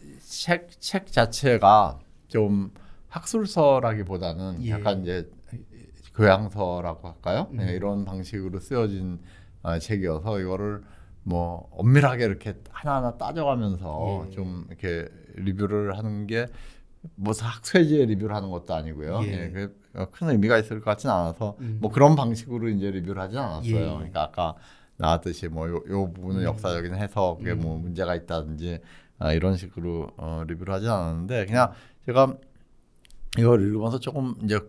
책 자체가 좀 학술서라기보다는 약간 이제 교양서라고 할까요? 이런 방식으로 쓰여진 책이어서 이거를 뭐 엄밀하게 이렇게 하나하나 따져가면서 좀 이렇게 리뷰를 하는 게 뭐 학회지에 리뷰를 하는 것도 아니고요. 큰 의미가 있을 것 같지는 않아서 뭐 그런 방식으로 이제 리뷰를 하진 않았어요. 그러니까 아까 나왔듯이 뭐 요 부분은 역사적인 해석에 뭐 문제가 있다든지 이런 식으로 리뷰를 하진 않았는데 그냥 제가 이걸 읽으면서 조금 이제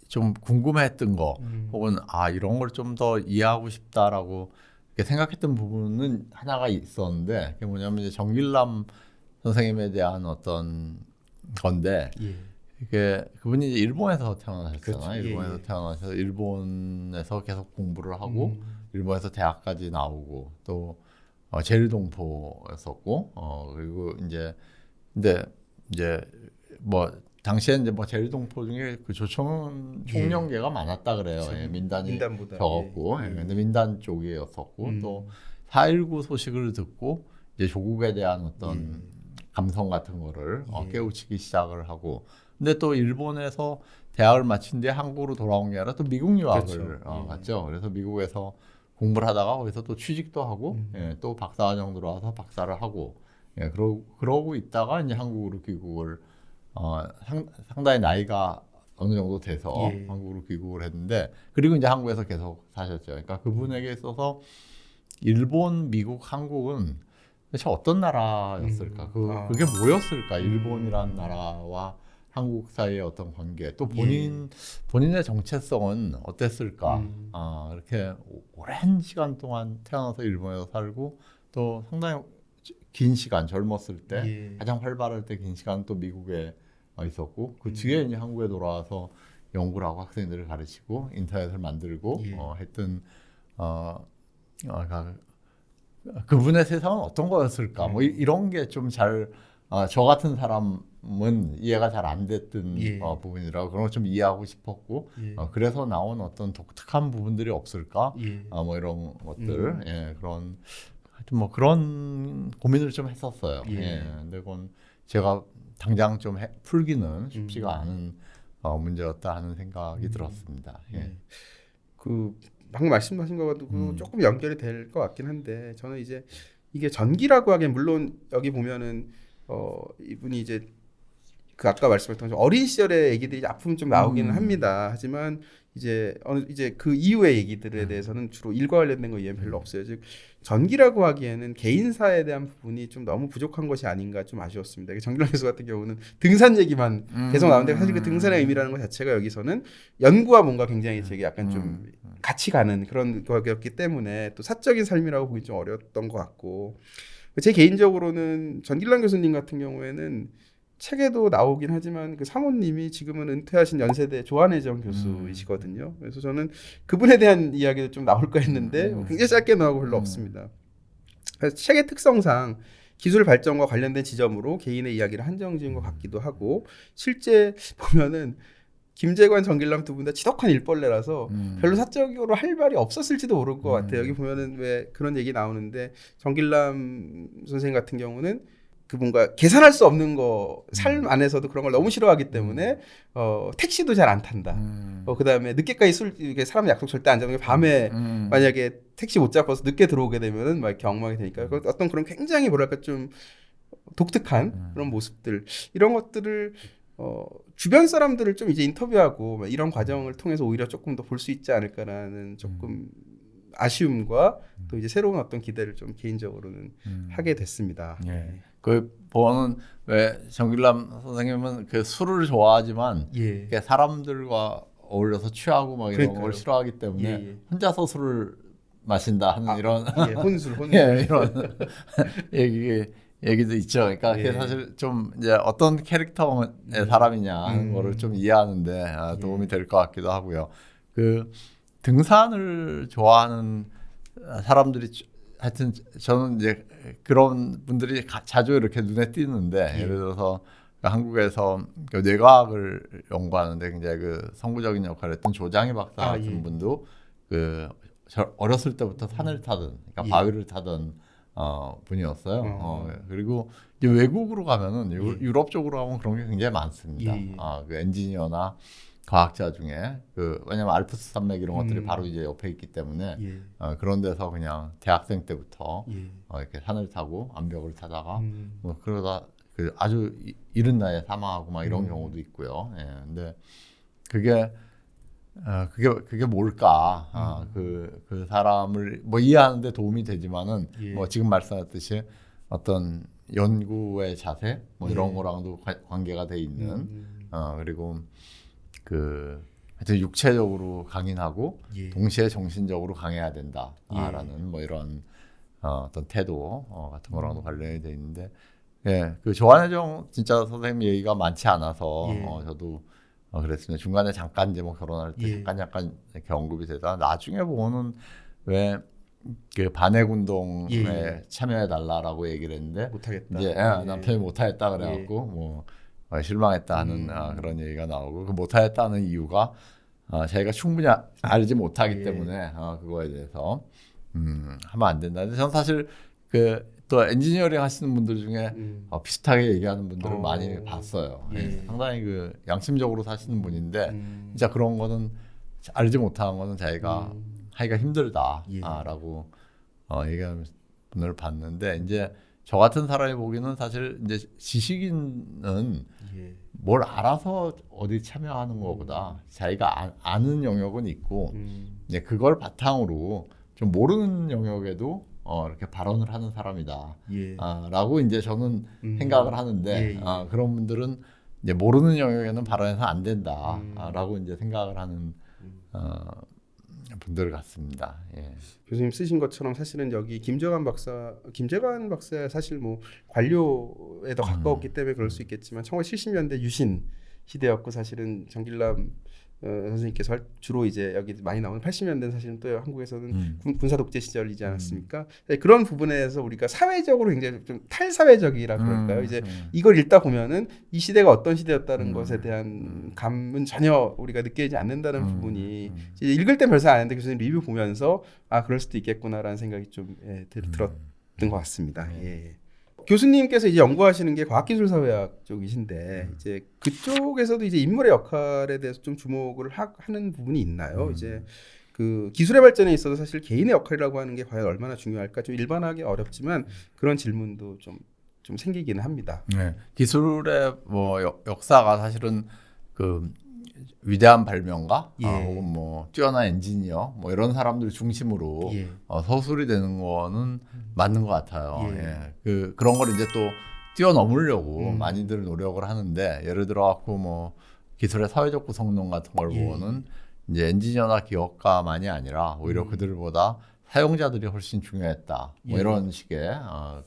좀 궁금했던 거 혹은 이런 걸 좀 더 이해하고 싶다라고 생각했던 부분은 하나가 있었는데 그게 뭐냐면 이제 정길남 선생님에 대한 어떤 건데 이게 그분이 이제 일본에서 태어나셨잖아요. 그렇죠. 일본에서 태어나셔서 일본에서 계속 공부를 하고 일본에서 대학까지 나오고 또 제일동포였었고 그리고 근데 이제 뭐 당시에 이제 뭐 제일동포 중에 그 조청 총령계가 많았다 그래요. 민단이 적었고, 근데 민단 쪽이었었고 또 4.19 소식을 듣고 이제 조국에 대한 어떤 감성 같은 거를 깨우치기 시작을 하고, 근데 또 일본에서 대학을 마친 뒤에 한국으로 돌아온 게 아니라 또 미국 유학을 갔죠. 그래서 미국에서 공부를 하다가 거기서 또 취직도 하고, 또 박사과정 들어와서 박사를 하고, 그러고 있다가 이제 한국으로 귀국을 상당히 나이가 어느 정도 돼서 한국으로 귀국을 했는데 그리고 이제 한국에서 계속 사셨죠. 그러니까 그분에게 있어서 일본, 미국, 한국은 대체 어떤 나라였을까? 그게 뭐였을까? 일본이라는 나라와 한국 사이의 어떤 관계, 또 본인의 정체성은 어땠을까? 이렇게 오랜 시간 동안 태어나서 일본에서 살고 또 상당히 긴 시간 젊었을 때 가장 활발할 때 긴 시간 또 미국에 있었고 그 뒤에 이제 한국에 돌아와서 연구를 하고 학생들을 가르치고 인터넷을 만들고 했던 그분의 세상은 어떤 거였을까? 뭐 이런 게 좀 잘 저 같은 사람은 이해가 잘 안 됐던 부분이라고 그런 걸 좀 이해하고 싶었고 그래서 나온 어떤 독특한 부분들이 없을까? 뭐 이런 것들 그런 하여튼 뭐 그런 고민을 좀 했었어요. 근데 그건 제가 당장 좀 풀기는 쉽지가 않은 문제였다 하는 생각이 들었습니다. 그 방금 말씀하신 거와도 조금 연결이 될 것 같긴 한데 저는 이제 이게 전기라고 하기엔 물론 여기 보면은 이분이 이제 그 아까 말씀하셨던 어린 시절의 얘기들이 아픔 좀 나오기는 합니다. 하지만 이제 그 이후의 얘기들에 대해서는 주로 일과 관련된 거 이해는 별로 없어요. 즉 전기라고 하기에는 개인사에 대한 부분이 좀 너무 부족한 것이 아닌가 좀 아쉬웠습니다. 정길남 교수 같은 경우는 등산 얘기만 계속 나오는데 사실 그 등산의 의미라는 것 자체가 여기서는 연구와 뭔가 굉장히 되게 약간 좀 같이 가는 그런 거였기 때문에 또 사적인 삶이라고 보기 좀 어려웠던 것 같고, 제 개인적으로는 전길남 교수님 같은 경우에는 책에도 나오긴 하지만 그 사모님이 지금은 은퇴하신 연세대 조한혜정 교수이시거든요. 그래서 저는 그분에 대한 이야기도 좀 나올까 했는데 굉장히 짧게 나오고 별로 없습니다. 그래서 책의 특성상 기술 발전과 관련된 지점으로 개인의 이야기를 한정지은 것 같기도 하고, 실제 보면은 김재관, 정길남 두 분 다 지독한 일벌레라서 별로 사적으로 할 말이 없었을지도 모를 것 같아요. 여기 보면은 왜 그런 얘기 나오는데, 정길남 선생님 같은 경우는 그 뭔가 계산할 수 없는 거 삶 안에서도 그런 걸 너무 싫어하기 때문에 택시도 잘 안 탄다. 그다음에 늦게까지 이게 사람 약속 절대 안 잡는 게, 밤에 만약에 택시 못 잡아서 늦게 들어오게 되면은 막 이렇게 엉망이 되니까 어떤 그런 굉장히 뭐랄까 좀 독특한 그런 모습들, 이런 것들을 주변 사람들을 좀 이제 인터뷰하고 이런 과정을 통해서 오히려 조금 더 볼 수 있지 않을까라는 조금 아쉬움과 또 이제 새로운 어떤 기대를 좀 개인적으로는 하게 됐습니다. 예. 그 보는 왜 정길남 선생님은 그 술을 좋아하지만 사람들과 어울려서 취하고 막 이런 걸 싫어하기 때문에 혼자서 술을 마신다 하는 이런 혼술 이런 얘기도 있죠. 그러니까 그게 사실 좀 이제 어떤 캐릭터의 사람이냐 하는 거를 좀 이해하는데 도움이 될 것 같기도 하고요. 그 등산을 좋아하는 사람들이 하여튼 저는 이제 그런 분들이 자주 이렇게 눈에 띄는데, 예를 들어서 한국에서 그 뇌과학을 연구하는데 굉장히 그 선구적인 역할을 했던 조장희 박사 같은 분도 그 어렸을 때부터 산을 타던, 그러니까 바위를 타던 분이었어요. 그리고 이제 외국으로 가면은 유럽 쪽으로 가면 그런 게 굉장히 많습니다. 그 엔지니어나 과학자 중에 왜냐면 알프스 산맥 이런 것들이 바로 이제 옆에 있기 때문에 그런 데서 그냥 대학생 때부터 이렇게 산을 타고 암벽을 타다가 뭐 그러다 그 아주 이른 나이에 사망하고 막 이런 경우도 있고요. 근데 그게 뭘까? 그 사람을 뭐 이해하는데 도움이 되지만은 뭐 지금 말씀하셨듯이 어떤 연구의 자세 뭐 이런 거랑도 관계가 돼 있는 그리고 하여튼 육체적으로 강인하고 동시에 정신적으로 강해야 된다라는 뭐 이런 어떤 태도 같은 거랑도 관련이 돼 있는데, 그 조한혜정 진짜 선생님 얘기가 많지 않아서 저도 그랬습니다. 중간에 잠깐 이제 뭐 결혼할 때 잠깐 이렇게 언급이 되다가 나중에 보고는 왜 그 반핵 운동에 참여해 달라라고 얘기를 했는데 못하겠다. 이제 남편이 못하겠다 그래갖고 뭐 실망했다 하는 그런 얘기가 나오고, 그 못하겠다는 이유가 자기가 충분히 알지 못하기 때문에 그거에 대해서 하면 안 된다. 근데 저는 사실 또 엔지니어링 하시는 분들 중에 비슷하게 얘기하는 분들을 많이 봤어요. 상당히 그 양심적으로 사시는 분인데 진짜 그런 거는 알지 못하는 거는 자기가 하기가 힘들다라고 얘기하는 분을 봤는데, 이제 저 같은 사람이 보기에는 사실 이제 지식인은 뭘 알아서 어디 참여하는 것보다 자기가 아는 영역은 있고 이제 그걸 바탕으로 좀 모르는 영역에도 이렇게 발언을 하는 사람이다. 라고 이제 저는 생각을 하는데 그런 분들은 이제 모르는 영역에는 발언해서 안 된다. 라고 이제 생각을 하는 분들 같습니다. 교수님 쓰신 것처럼 사실은 여기 김재관 박사야 사실 뭐 관료에 더 가까웠기 때문에 그럴 수 있겠지만 1970년대 유신 시대였고, 사실은 정길남 선생님께서 주로 이제 여기 많이 나오는 80년대는 사실은 또 한국에서는 군사 독재 시절이지 않았습니까? 그런 부분에서 우리가 사회적으로 굉장히 좀 탈사회적이라 그럴까요? 이제 이걸 읽다 보면은 이 시대가 어떤 시대였다는 것에 대한 감은 전혀 우리가 느끼지 않는다는 부분이 이제 읽을 땐 별생 안 했는데 교수님 리뷰 보면서 그럴 수도 있겠구나라는 생각이 좀 들었던 것 같습니다. 교수님께서 이제 연구하시는 게 과학기술사회학 쪽이신데 이제 그쪽에서도 이제 인물의 역할에 대해서 좀 주목을 하는 부분이 있나요? 이제 그 기술의 발전에 있어서 사실 개인의 역할이라고 하는 게 과연 얼마나 중요할까 좀 일반하기 어렵지만 그런 질문도 좀 생기기는 합니다. 기술의 뭐 역사가 사실은 그 위대한 발명가 예. 혹은 뭐 뛰어난 엔지니어 뭐 이런 사람들 중심으로 예. 서술이 되는 거는 맞는 것 같아요. 예. 그런 걸 이제 또 뛰어넘으려고 많이들 노력을 하는데 예를 들어 갖고 뭐 기술의 사회적 구성론 같은 걸 보면은 이제 엔지니어나 기업가만이 아니라 오히려 그들보다 사용자들이 훨씬 중요했다. 뭐 이런 식의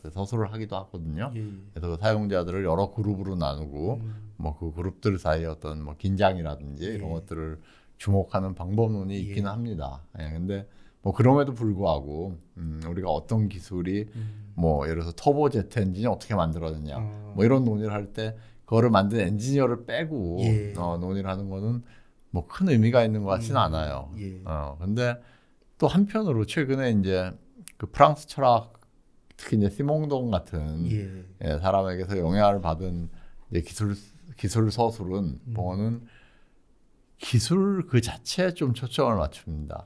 그 서술을 하기도 하거든요. 그래서 그 사용자들을 여러 그룹으로 나누고 뭐 그 그룹들 사이에 어떤 뭐 긴장이라든지 이런 것들을 주목하는 방법론이 있기는 합니다. 근데 뭐 그럼에도 불구하고 우리가 어떤 기술이 뭐 예를 들어서 터보 제트 엔진이 어떻게 만들어졌냐 뭐 이런 논의를 할 때 그거를 만든 엔지니어를 빼고 논의를 하는 거는 뭐 큰 의미가 있는 것 같지는 않아요. 근데 또 한편으로 최근에 이제 그 프랑스 철학 특히 이제 시몽동 같은 사람에게서 영향을 받은 이제 기술 서술은 보면은 기술 그 자체에 좀 초점을 맞춥니다.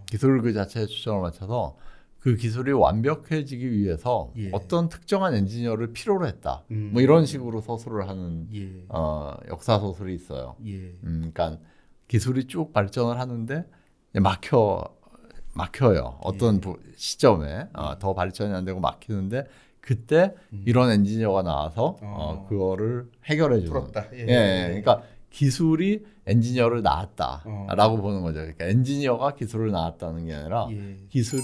기술 그 자체에 초점을 맞춰서 그 기술이 완벽해지기 위해서 어떤 특정한 엔지니어를 필요로 했다. 뭐 이런 식으로 서술을 하는 역사 서술이 있어요. 그러니까 기술이 쭉 발전을 하는데 막혀요. 어떤 시점에 더 발전이 안 되고 막히는데 그때 이런 엔지니어가 나와서 그거를 해결해 주는. 풀었다. 그러니까 기술이 엔지니어를 낳았다라고 보는 거죠. 그러니까 엔지니어가 기술을 낳았다는 게 아니라 기술이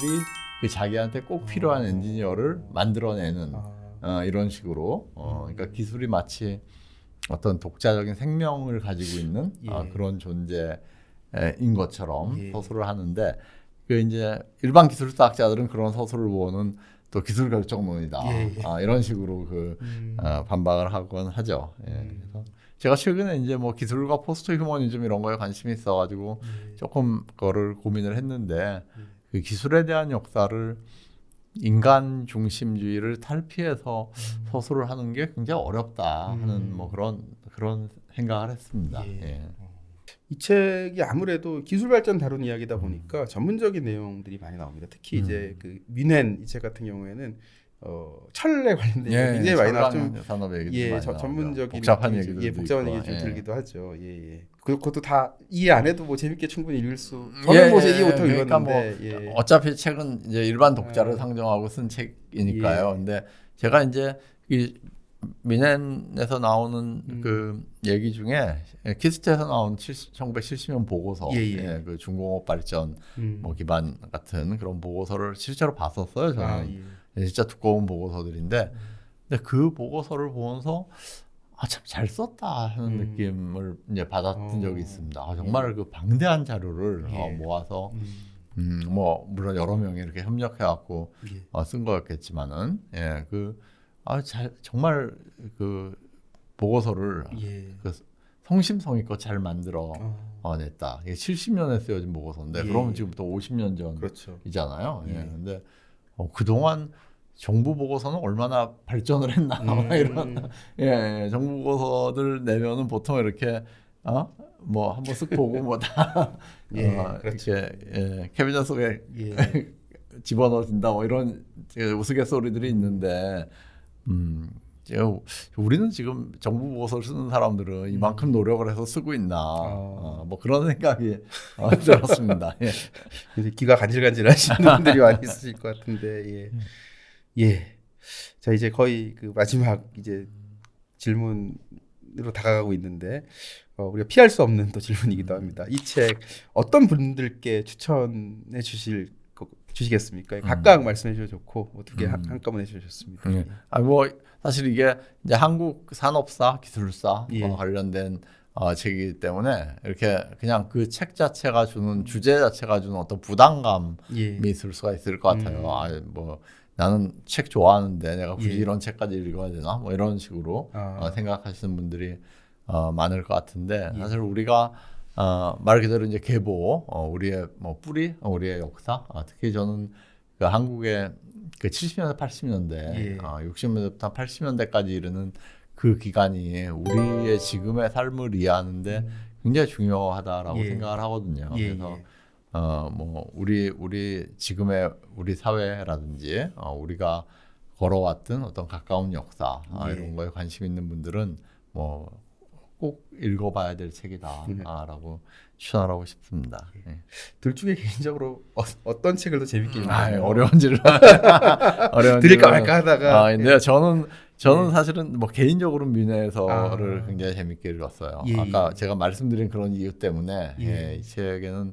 그 자기한테 꼭 필요한 엔지니어를 만들어내는 이런 식으로. 그러니까 기술이 마치 어떤 독자적인 생명을 가지고 있는 그런 존재인 것처럼 서술을 하는데 그 이제 일반 기술사학자들은 그런 서술을 보는 또 기술 결정론이다. 이런 식으로 반박을 하곤 하죠. 그래서 제가 최근에 이제 뭐 기술과 포스트 휴머니즘 이런 거에 관심이 있어가지고 조금 그거를 고민을 했는데 그 기술에 대한 역사를 인간 중심주의를 탈피해서 서술을 하는 게 굉장히 어렵다 하는 뭐 그런 생각을 했습니다. 이 책이 아무래도 기술 발전 다룬 이야기다 보니까 전문적인 내용들이 많이 나옵니다. 특히 이제 그 민헨 이 책 같은 경우에는 철에 관련된 얘기 굉장히 많이 나왔죠. 산업 얘기도 많이 전문적인 복잡한 얘기도 복잡한 얘기 좀 들기도 하죠. 그것도 다 이해 안 해도 뭐 재밌게 충분히 읽을 수. 저는 뭐 이해 못하고 그러니까 읽었는데. 뭐 어차피 책은 이제 일반 독자를 상정하고 쓴 책이니까요. 근데 제가 이제 이 민헨에서 나오는 그 얘기 중에 키스트에서 나온 1970년 보고서, 그 중공업 발전 뭐 기반 같은 그런 보고서를 실제로 봤었어요. 저는 진짜 두꺼운 보고서들인데, 근데 그 보고서를 보면서 참 잘 썼다 하는 느낌을 이제 받았던 적이 있습니다. 정말 그 방대한 자료를 모아서 뭐 물론 여러 명이 이렇게 협력해갖고 쓴 거였겠지만은 정말 그 보고서를 그 성심성의껏 잘 만들어 냈다. 이게 70년에 쓰여진 보고서인데 그러면 지금부터 50년 전이잖아요. 근데 그동안 정부 보고서는 얼마나 발전을 했나 이런 정부 보고서들 내면은 보통 이렇게 뭐 한번 쓱 보고 뭐 다 이렇게 캐비넷 속에 집어넣어진다 뭐 이런 우스갯소리들이 있는데 우리는 지금 정부 보고서를 쓰는 사람들은 이만큼 노력을 해서 쓰고 있나 뭐 그런 생각이 들었습니다. 귀가 간질간질하시는 분들이 많이 있으실 것 같은데 자 이제 거의 그 마지막 이제 질문으로 다가가고 있는데 우리가 피할 수 없는 또 질문이기도 합니다. 이 책 어떤 분들께 추천해 주시겠습니까? 각각 말씀해 주셔도 좋고 어떻게 한꺼번에 해 주셨습니다. 뭐 사실 이게 이제 한국 산업사, 기술사 관련된 책이기 때문에 이렇게 그냥 그 책 자체가 주는 주제 자체가 주는 어떤 부담감이 있을 수가 있을 것 같아요. 뭐 나는 책 좋아하는데 내가 굳이 이런 책까지 읽어야 되나? 뭐 이런 식으로 생각하시는 분들이 많을 것 같은데 사실 우리가 말 그대로 이제 계보, 우리의 뭐 뿌리, 우리의 역사, 특히 저는 그 한국의 그 70년대, 80년대, 60년대부터 80년대까지 이르는 그 기간이 우리의 지금의 삶을 이해하는데 굉장히 중요하다라고 생각을 하거든요. 그래서 뭐 우리 지금의 우리 사회라든지 우리가 걸어왔던 어떤 가까운 역사 이런 거에 관심 있는 분들은 뭐 꼭 읽어봐야 될 책이다라고 추천하고 싶습니다. 예. 둘 중에 개인적으로 어떤 책을 더 재밌게 읽나요? 어려운 질문. 드릴까 말까 하다가. 근데 저는 사실은 뭐 개인적으로 민해서를 굉장히 재밌게 읽었어요. 아까 제가 말씀드린 그런 이유 때문에 이 책에는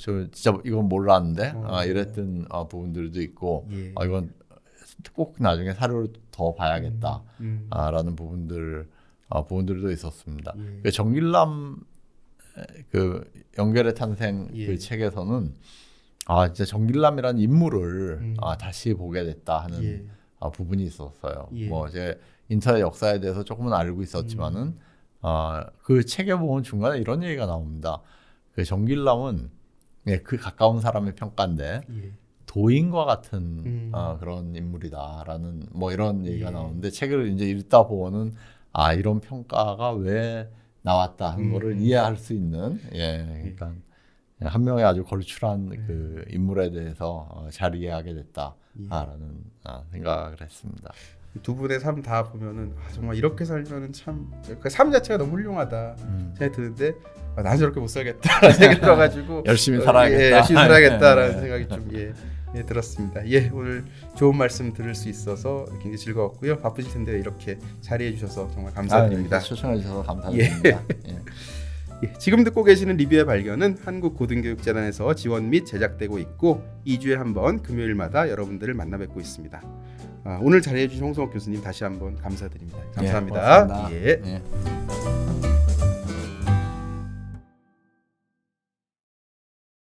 저 진짜 이건 몰랐는데 이랬던 부분들도 있고 이건 꼭 나중에 사료를 더 봐야겠다라는 부분들도 있었습니다. 그 정길남 그 연결의 탄생 그 책에서는 진짜 정길남이라는 인물을 다시 보게 됐다 하는 부분이 있었어요. 뭐 제 인터넷 역사에 대해서 조금은 알고 있었지만은 그 책에 보면 중간에 이런 얘기가 나옵니다. 그 정길남은 그 가까운 사람의 평가인데 도인과 같은 그런 인물이다라는 뭐 이런 얘기가 나오는데 책을 이제 읽다 보면은 이런 평가가 왜 나왔다 하는 거를 이해할 수 있는 그러니까 한 명의 아주 걸출한 그 인물에 대해서 잘 이해하게 됐다라는 생각을 했습니다. 두 분의 삶 다 보면은 정말 이렇게 살면은 참 그 삶 자체가 너무 훌륭하다 생각이 드는데 난 저렇게 못 살겠다 생각이 들어가지고 열심히 살아야겠다. 열심히 살아야겠다라는 생각이 좀 들었습니다. 오늘 좋은 말씀 들을 수 있어서 굉장히 즐거웠고요. 바쁘실 텐데 이렇게 자리해 주셔서 정말 감사드립니다. 초청해 주셔서 감사드립니다. 지금 듣고 계시는 리뷰의 발견은 한국고등교육재단에서 지원 및 제작되고 있고 2주에 한 번 금요일마다 여러분들을 만나 뵙고 있습니다. 오늘 자리해 주신 홍성욱 교수님 다시 한번 감사드립니다. 감사합니다. 고맙습니다.